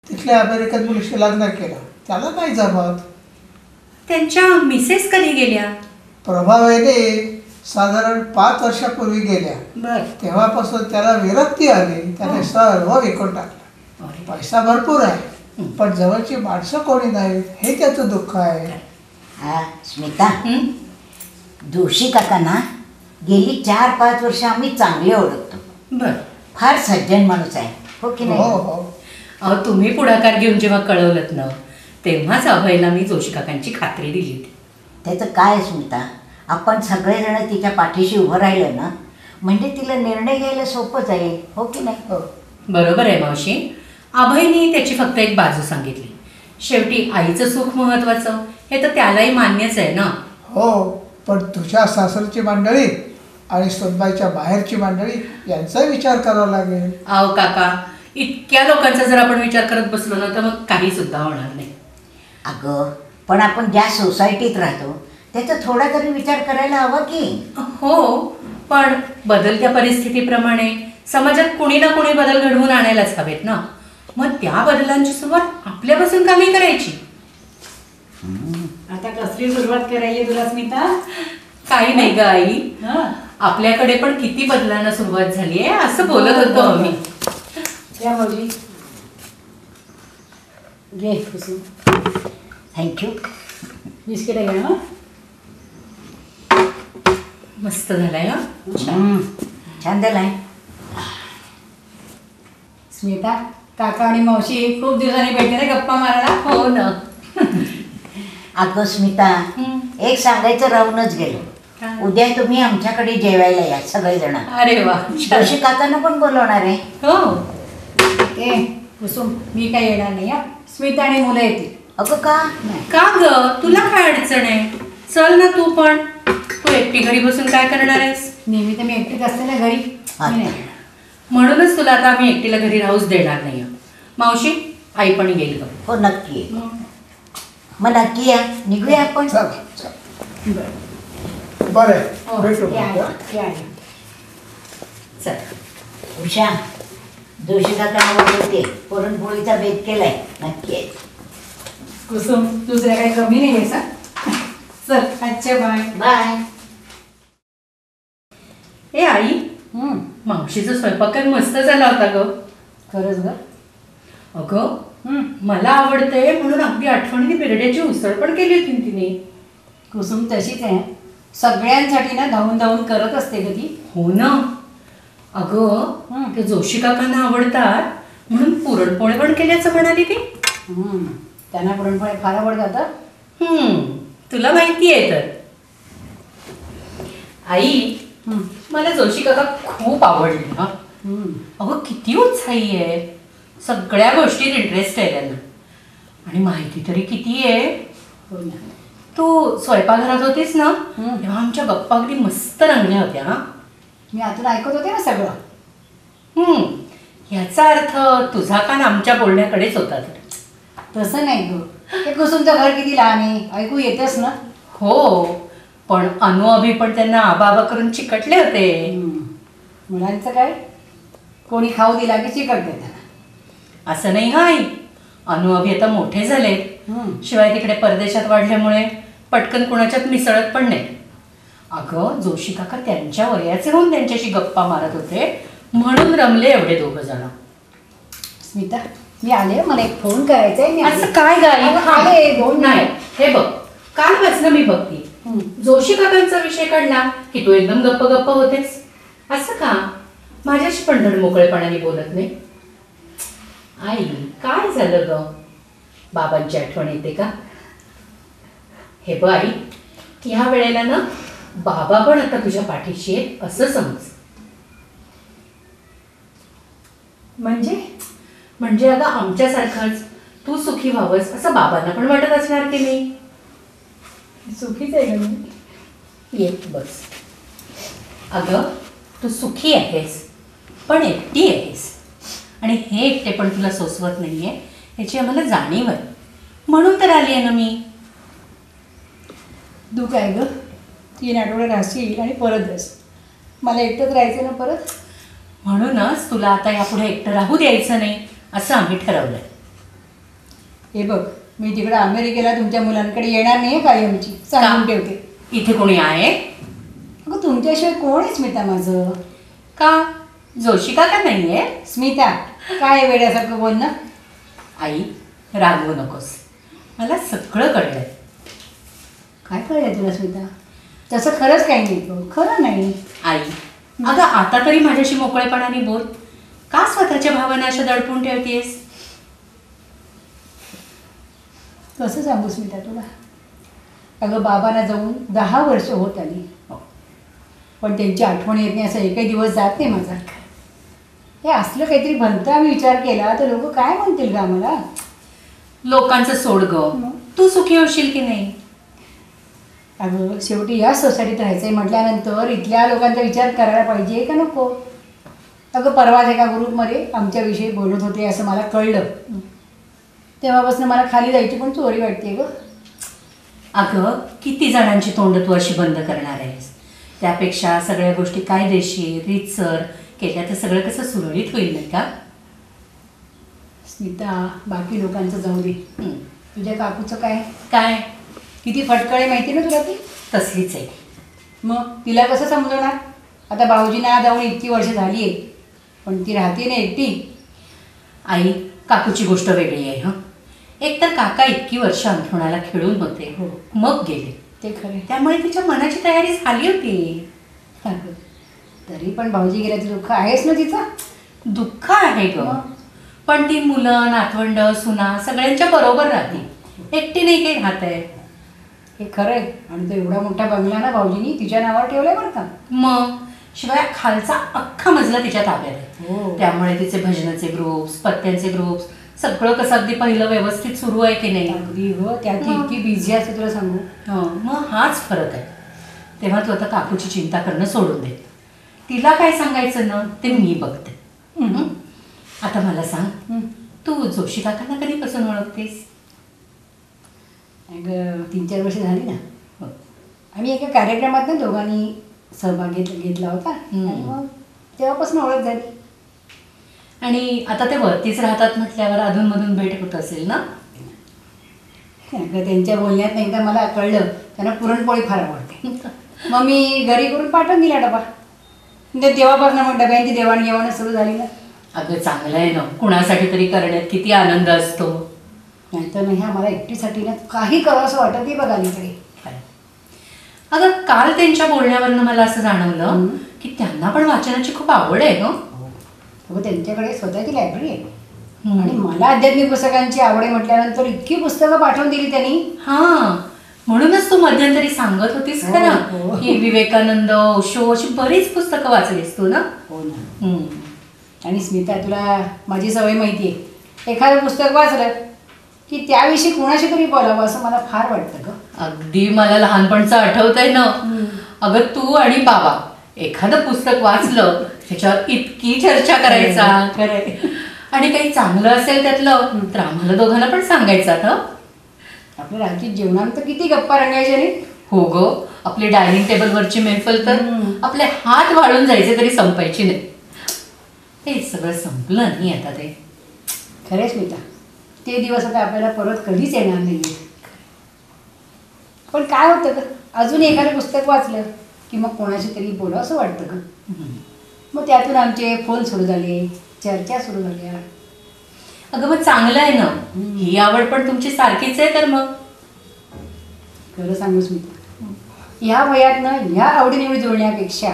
तिथल्या अमेरिकन मुलीशी लग्न केलं, त्याला नाही जमत. त्यांच्या मिसेस कधी गेल्या? प्रभावने साधारण 5 वर्षापूर्वी गेल्या. बर. तेव्हापासून त्याला विरक्ती आली, त्याने सर्व विकून टाकलं. पैसा भरपूर आहे, पण जवळची माणसं कोणी नाहीत, हे त्याचं दुःख आहे. हा स्मिता, जोशी काकांना गेली 4-5 वर्ष आम्ही चांगले ओळखतो. बर. फार सज्जन माणूस आहे, हो की हो नाही? हो. अहो, तुम्ही पुढाकार घेऊन जेव्हा कळवलंत ना, तेव्हाच अभयला मी जोशी काकांची खात्री दिली होती. त्याचं काय स्मिता, आपण सगळेजण तिच्या पाठीशी उभं राहिलं ना, म्हणजे तिला निर्णय घ्यायला सोपं जाईल, हो की नाही? हो. बरोबर आहे मावशी. अभयने त्याची फक्त एक बाजू सांगितली. शेवटी आईचं सुख महत्वाचं हे तर त्यालाही मान्यच आहे ना. हो, पण तुझ्या सासरची मंडळी आणि सुनबाईच्या बाहेरची मंडळी यांचा विचार करावा लागेल. अहो काका, इतक्या लोकांचा जर आपण विचार करत बसलो ना तर मग काही सुद्धा होणार नाही. अगं, पण आपण ज्या सोसायटीत राहतो त्याचा थोडा तरी विचार करायला हवा की. हो, पण बदलत्या परिस्थितीप्रमाणे समाजात कुणी ना कुणी बदल घडवून आणायलाच हवेत ना. मग त्या बदलांची सुरुवात आपल्यापासून का नाही करायची? आता कसली सुरुवात करायची तुला स्मिता? काही नाही ग आई, आपल्याकडे पण किती बदलांना सुरुवात झाली आहे असं बोलत होतो आम्ही. या भाऊजी, घे कुसुम. थँक्यू. बिस्किट घ्या. ना मस्त झालाय हा. छान झालाय. स्मिता, काका आणि मावशी खूप दिवसांनी भेटले ना गप्पा मारायला. हो ना. अगं स्मिता, एक सांगायचं राहूनच गेलो. उद्या तुम्ही आमच्याकडे जेवायला या सगळेजण. अरे वा. जोशी काकांना पण बोलवणार आहे. हो. ए कुसुम, मी काही येणार नाही. या स्मिता आणि मुलं येतील. अगं का? का ग, तुला काय अडचण आहे? चल ना तू पण. तू एकटी घरी बसून काय करणार आहेस? नेहमी तर मी एकटीच असते ना घरी. हा. मी नाही. म्हणूनच तुला आता आम्ही एकटीला घरी राहूच देणार नाही. मावशी, आई पण येईल ग. हो नक्की. मग नक्की या, निघूया आपण. चल चल. बरं. बरं आहे, हो, भेटू या, मग. या, या. चल. उषा, जोशी काकांना बोलवते, पुरणपोळीचा बेत केलाय. नक्की आहे. कुसुम, दुसऱ्या काही कमी नाही आहे. चल, अच्छा, बाय. बाय. ए आई, मावशीचा स्वयंपाक काय मस्त झाला होता ग. खरंच ग. अगं, मला आवडते म्हणून अगदी आठवणीने बिरड्याची उसळ पण केली होती तिने. कुसुम तशीच आहे, सगळ्यांसाठी ना धावून धावून करत असते ग ती. हो ना. अगं, ते जोशी काकांना आवडतात म्हणून पुरणपोळी पण केल्याचं म्हणाली ती. त्यांना पुरणपोळी फार आवडतात. तुला माहिती आहे तर. आई, मला जोशी काका खूप आवडले. हा. अगं, किती उत्साही आहे, सगळ्या गोष्टीत इंटरेस्ट आहे त्यांना. आणि माहिती तरी किती आहे. हो ना. तू स्वयंपाकघरात होतीस ना, तेव्हा आमच्या गप्पा अगदी मस्त रंगल्या होत्या. हा. मी आतून ऐकत होते ना सगळं. याचा अर्थ तुझा कान आमच्या बोलण्याकडेच होता. तसं नाही ग, हे कुसुमचं घर किती लहान आहे, ऐकू येतच ना. हो, पण अनुभवी पण त्यांना आबाबा करून चिकटले होते. मुलांचं काय, कोणी खाऊ दिला की चिकटते त्यांना. असं नाही हा आई, अनुभवी आता मोठे झाले. शिवाय तिकडे परदेशात वाढल्यामुळे पटकन कुणाच्यात मिसळत पण नाही. अगं, जोशी काका त्यांच्या वयाचे होऊन त्यांच्याशी गप्पा मारत होते म्हणून रमले एवढे दोघं जण. स्मिता, मी आले, मला एक फोन करायचा आहे. असं काय गाई? आले 2 नाही, हे बघ, कालपासून मी बघते जोशी काकांचा विषय काढला की तू एकदम गप्प गप्प होतेस. असं का? माझ्याशी पण धड मोकळेपणाने बोलत नाही. आई, काय झालं ग? बाबांची आठवण येते का? हे बघ आई, ह्या वेळेला ना बाबा पण आता तुझ्या पाठीशी आहे असं समज. म्हणजे आता आमच्यासारखंच तू सुखी व्हावंस असं बाबांना पण वाटत असणार की नाही? सुखीच आहे का मी? ये बस. अगं, तू सुखी आहेस पण एकटी आहेस आणि हे एकटे पण तुला सोसवत नाहीये याची आम्हाला जाणीव आहे, म्हणून तर आली आहे ना मी. तू काय ग, 3 आठवडे राहशील आणि परत जास. मला एकटंच राहायचं ना परत. म्हणूनच तुला आता यापुढे एकटं राहू द्यायचं नाही असं आम्ही ठरवलंय. हे बघ, मी तिकडे अमेरिकेला तुमच्या मुलांकडे येणार नाही कायमची, सांगून ठेवते. इथे कोणी आहे अगं तुमच्याशिवाय कोण आहे स्मिता माझं? का? जोशी काका नाहीये? स्मिता, काय वेड्यासारखं बोल ना. आई, रागवू नकोस, मला सगळं कळलंय. काय कळलंय तुला स्मिता? तसं खरंच काही नाही गं, खरं नाही. आई, अगं आता तरी माझ्याशी मोकळेपणाने बोल. का स्वतःच्या भावना अशा दडपून ठेवतेस? कसं सांगू स्मिता तुला? अगं बाबांना जाऊन 10 वर्ष होत आली, पण त्यांची आठवण येत नाही असं एकही दिवस जात नाही माझा. हे असलं काहीतरी भलता आम्ही विचार केला तर लोक काय म्हणतील का आम्हाला? लोकांचं सोड ग, तू सुखी होशील की नाही? अगं शेवटी या सोसायटीत राहायचंय म्हटल्यानंतर इथल्या लोकांचा विचार करायला पाहिजे का नको? अगं परवाच एका ग्रुपमध्ये आमच्याविषयी बोलत होते असं मला कळलं. तेव्हापासून मला खाली जायची पण चोरी वाटते ग. अगं किती जणांची तोंड तू अशी बंद करणार आहेस? त्यापेक्षा सगळ्या गोष्टी कायदेशीर रीतसर केल्या तर सगळं कसं सुरळीत होईल नाही का? स्मिता, बाकी लोकांचं जाऊ दे, तुझ्या काकूचं काय? काय? किती फटकळे माहिती ना तुला ती? तसलीच आहे. मग तिला कसं समजवणार? आता भाऊजींना जाऊन इतकी वर्ष झाली आहे, पण ती राहते ना एकटी. आई, काकूची गोष्ट वेगळी आहे. हं, एकतर काका इतकी वर्ष अंथरुणाला खेळून होते, हो. मग गेले. ते खरे. त्यामुळे तिच्या मनाची तयारी झाली होती. अगं तरी पण भाऊजी गेल्याचं दुःख आहेच ना तिचं. दुःख आहे ग, पण ती मुलं नातवंड सुना सगळ्यांच्या बरोबर राहते, एकटी नाही काही राहत आहे. हे खरं आहे. आणि तो एवढा मोठा बंगला ना भाऊजींनी तिच्या नावावर ठेवलाय बरं का. मग शिवाय खालचा अख्खा मजला तिच्या ताब्यात आहे. हो. त्यामुळे तिचे भजनाचे ग्रुप्स, पत्त्यांचे ग्रुप्स सगळं कसं अगदी पहिलं व्यवस्थित सुरू आहे की नाही? अगदी हो, त्यात ती इतकी बिझी असते तुला सांगू. मग हाच फरक आहे. तेव्हा तू आता काकूची चिंता करणं सोडून दे. तिला काय सांगायचं ना ते मी बघते. आता मला सांग, तू जोशी काकांना कधीपासून ओळखतेस? अगं 3-4 वर्ष झाली ना. आम्ही एका कार्यक्रमात ना दोघांनी सहभाग घेतला होता आणि मग तेव्हापासून ओळख झाली. आणि आता ते वरतीच राहतात म्हटल्यावर अधूनमधून भेट होत असेल ना? अगं त्यांच्या बोलण्यात एकदा मला कळलं त्यांना पुरणपोळी फार आवडते. मग मी घरी करून पाठवून दिला डबा. म्हणजे तेव्हापासून मग डब्यांची देवाणघेवाण सुरू झाली ना. अगं चांगलं आहे ना, कुणासाठी तरी करण्यात किती आनंद असतो. नाहीतर नाही, आम्हाला एकटीसाठी ना काही करावं असं वाटत नाही बघ अलीकडे. अगं काल त्यांच्या बोलण्यावरनं मला असं जाणवलं की त्यांना पण वाचनाची खूप आवड आहे ग. हो, त्यांच्याकडे स्वतःची लायब्ररी आहे आणि मला आध्यात्मिक पुस्तकांची आवड आहे म्हटल्यानंतर इतकी पुस्तकं पाठवून दिली त्यांनी. हा, म्हणूनच तू मध्यंतरी सांगत होतीस का ना हो. की विवेकानंद, ओशो अशी बरीच पुस्तकं वाचलीस तू ना? हो ना. आणि स्मिता, तुला माझी सवय माहिती आहे, एखादं पुस्तक वाचलं की त्याविषयी कुणाशी तरी बोलावं असं मला फार वाटतं ग. अगदी मला लहानपणचं आठवतंय ना. अगं तू आणि बाबा एखादं पुस्तक वाचलं त्याच्यावर इतकी चर्चा करायचा. खरंय. आणि काही चांगलं असेल त्यातलं तर आम्हाला दोघांना पण सांगायचं. आपल्या रात्री जेवणात तर किती गप्पा रंगायच्या नाही. हो ग, आपली डायनिंग टेबलवरची मैफल तर आपले हात वाळून जायचे तरी संपायची नाही. हे सगळं संपलं नाही आता ते. खरंच स्मिता, ते दिवस आता आपल्याला परत कधीच येणार नाही. पण काय होतं ग, अजून एखादं पुस्तक वाचलं की मग कोणाशी तरी बोलावं असं वाटतं ग. मग त्यातून आमचे फोन सुरू झाले, चर्चा सुरू झाल्या. अगं मग चांगलं आहे ना, ही आवड पण तुमची सारखीच आहे तर मग. खरं सांगू स्मिता, ह्या वयात ना ह्या आवडीनिवडी जुळण्यापेक्षा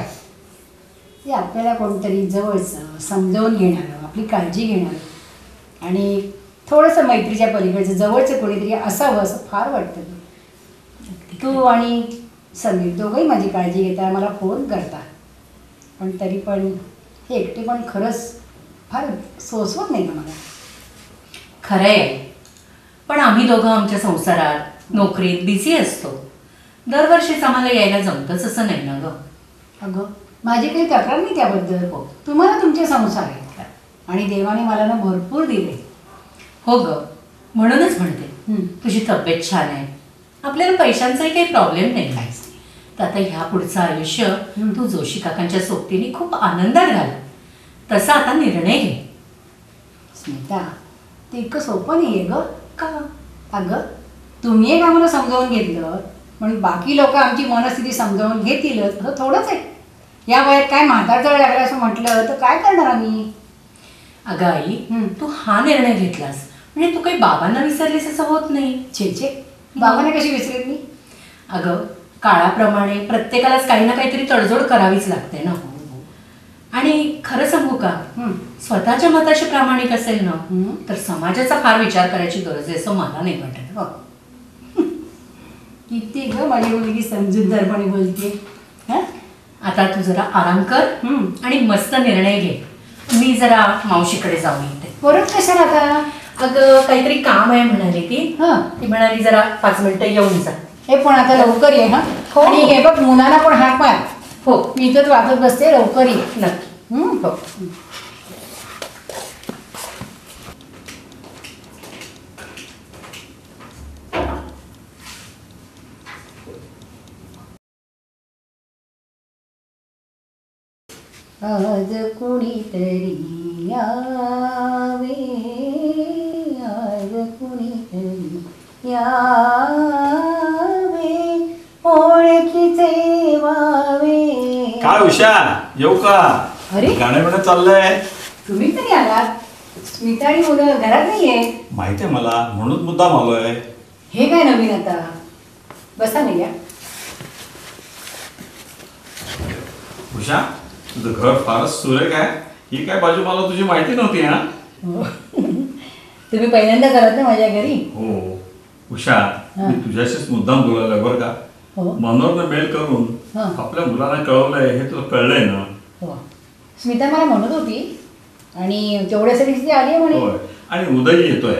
ते आपल्याला कोणतरी जवळचं समजावून घेणारं, आपली काळजी घेणारं आणि थोडंसं मैत्रीच्या पलीकडचं जवळचं कोणीतरी असावं असं फार वाटतं. तू आणि समीर दोघंही माझी काळजी घेता, मला फोन करता, पण तरी पण हे एकटे पण खरंच फार सोसवत नाही का मला. खरं आहे, पण आम्ही दोघं आमच्या संसारात नोकरीत बिझी असतो. दरवर्षीच आम्हाला यायला जमतच असं नाही ना ग. अगं माझी काही तक्रार नाही त्याबद्दल. हो, तुम्हाला तुमचे संसार आहेत आणि देवाने मला ना भरपूर दिले. हो ग, म्हणूनच म्हणते तुझी तब्येत छान आहे, आपल्याला पैशांचाही काही प्रॉब्लेम नाही काहीच. तर आता ह्या पुढचं आयुष्य तू जोशी काकांच्या सोबतीने खूप आनंदात घाल, तसा आता निर्णय घे. स्मिता, ते इतकं सोपं नाही आहे ग. का? अगं तुम्ही एक आम्हाला समजावून घेतलं म्हणून बाकी लोक आमची मनस्थिती समजावून घेतीलच असं थोडंच आहे. या वयात काय म्हातारतळ लागलं असं म्हटलं तर काय करणार आम्ही? अगं आई, तू हा निर्णय घेतलास म्हणजे तू काही बाबांना विसरलीस असं होत नाही. छे बाबाने कशी विसरेल मी? अगं काळाप्रमाणे प्रत्येकालाच काही ना काहीतरी तडजोड करावीच लागते ना. आणि खरं सांगू का, स्वतःच्या मताशी प्रामाणिक असेल ना तर समाजाचा फार विचार करायची गरज आहे असं मला नाही वाटत. हो. किती ग माझी मुलगी समजूतदारपणे बोलते. हा आता तू जरा आराम कर आणि मस्त निर्णय घे. मी जरा मावशीकडे जाऊन येते. परत कशाला आता? अगं काहीतरी काम आहे म्हणाली ती. हा ती म्हणाली जरा 5 मिनिटं येऊन जा. हे पण आता लवकर ये. हा हो. आणि हे बघ मुलांना पण हाक मार. हो मी इथंच वाचत बसते, लवकर ये. नक्की. हो. आज कुणीतरी यावे, आज कुणीतरी यावे, ओळखीचे व्हावे. काय उषा, येऊ का? अरे गाणं बिणं चाललंय. तुम्ही तरी आलात. स्मिता आणि मुलं घरात नाहीये. माहितीये मला, म्हणून मुद्दाम आलोय. हे काय नवीन आता? बसा नाही या. उषा, तुझं घर फारच सुरेख आहे. ही काय बाजू मला तुझी माहिती नव्हती. हा तुम्ही पहिल्यांदा आलात ना माझ्या घरी? हो उषा, मी तुझ्याशीच मुद्दाम बोलायला बरं का. हो. मनोहरनं मेल करून हा. आपल्या मुलांना कळवलंय हे तुला कळलंय ना? हो. स्मिता मला म्हणत होती आणि तेवढ्यासाठी ती आली म्हणे. होय, आणि उदयही येतोय.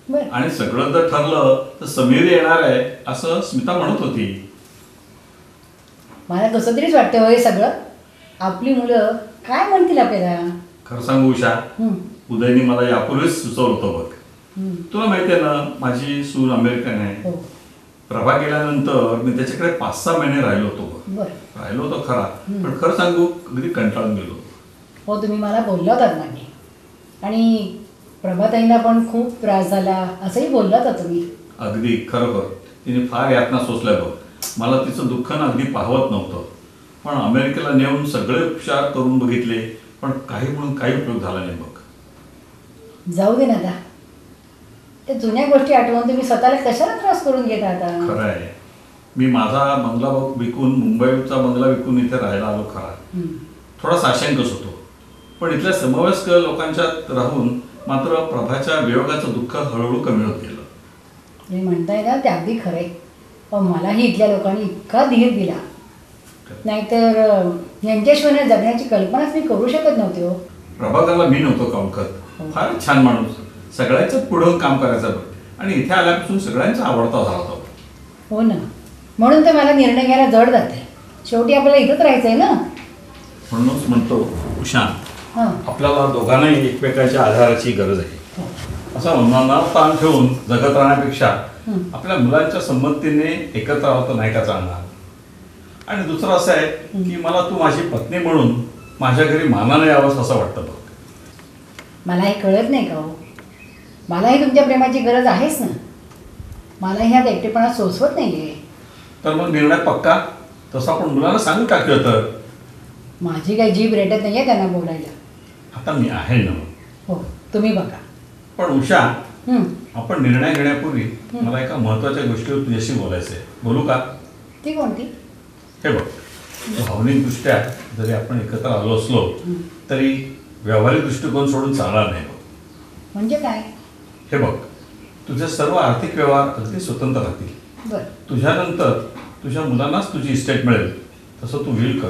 बरं. आणि सगळं जर ठरलं तर समीर येणार आहे असं स्मिता म्हणत होती. मला कसं तरीच वाटतं हो हे सगळं. आपली मुलं काय म्हणतील आपल्याला? खरं सांगू उषा, उदयने मला यापूर्वीच सुचवलं होतं बघ. तुला माहिती आहे ना, माझी सून अमेरिकन आहे. हो. प्रभा गेल्यानंतर मी त्याच्याकडे 5-6 महिने राहिलो होतो बघ. बरं. राहिलो होतो खरा, पण खरं सांगू अगदी कंटाळून गेलो. हो, तुम्ही मला बोलला होतात मागे. आणि प्रभाताईंना पण खूप त्रास झाला असंही बोलला होता तुम्ही. अगदी खरोखर तिने फार यातना सोसल्या बघ. मला तिचं दुःख ना अगदी पाहवत नव्हतं. पण अमेरिकेला नेऊन सगळे उपचार करून बघितले, पण काही म्हणून काही उपयोग झाला नाही बघ. जाऊ दे ना आता. त्या जुन्या गोष्टी आठवून तुम्ही स्वतःला कशाला त्रास करून घेता आता? खरं आहे, मी माझा बंगला विकून, मुंबईचा बंगला विकून इथे राहायला आलो खरा. थोडा साशंकच होतो, पण इथल्या समवयस्क लोकांच्यात राहून मात्र प्रभाच्या वियोगाचं दुःख हळूहळू कमी होत गेलं. तुम्ही म्हणताय ना ते अगदी खरं आहे. पण मलाही इथल्या लोकांनी इतका धीर दिला, नाहीतर यांच्याशिवाय जगण्याची कल्पनाच मी करू शकत नव्हते हो. प्रभाकरला मी नव्हतो काम करत. फारच छान माणूस, सगळ्यांच्याच पुढं काम करायचं बघ. आणि इथे आल्यापासून सगळ्यांचा आवडता झाला होता. हो ना, म्हणून तर मला निर्णय घ्यायला जड जाते. शेवटी आपल्याला इथंच राहायचं आहे ना. म्हणूनच म्हणतो उषा, हां. आपल्याला दोघांनाही एकमेकांच्या आधाराची गरज आहे. असा मनावर ताण ठेवून जगत राहण्यापेक्षा आपल्या मुलांच्या संमतीने एकत्र राहतो नाही का चांगला. आणि दुसरं असं आहे की मला तू माझी पत्नी म्हणून माझ्या घरी मानाने यावंस असं वाटतं बघ. मला हे कळत नाही का हो? मलाही तुमच्या प्रेमाची गरज आहेच ना. मलाही ह्यात एकटेपणा सोसवत नाही आहे. तर मग निर्णय पक्का तसं आपण मुलांना सांगून टाकलं तर. माझी काही जीभ रेटत नाही आहे त्यांना बोलायला. आता मी आहे ना. हो, तुम्ही बघा. पण उषा, आपण निर्णय घेण्यापूर्वी मला एका महत्त्वाच्या गोष्टीवर तुझ्याशी बोलायचं आहे. बोलू का? ती कोणती? हे बघ, भावनिकदृष्ट्या जरी आपण एकत्र आलो असलो तरी व्यावहारिक दृष्टिकोन सोडून चालणार नाही बघ. म्हणजे काय? हे बघ, तुझे सर्व आर्थिक व्यवहार अगदी स्वतंत्र राहतील. बरं. तुझ्यानंतर तुझ्या मुलांनाच तुझी इस्टेट मिळेल तसं तू विल कर.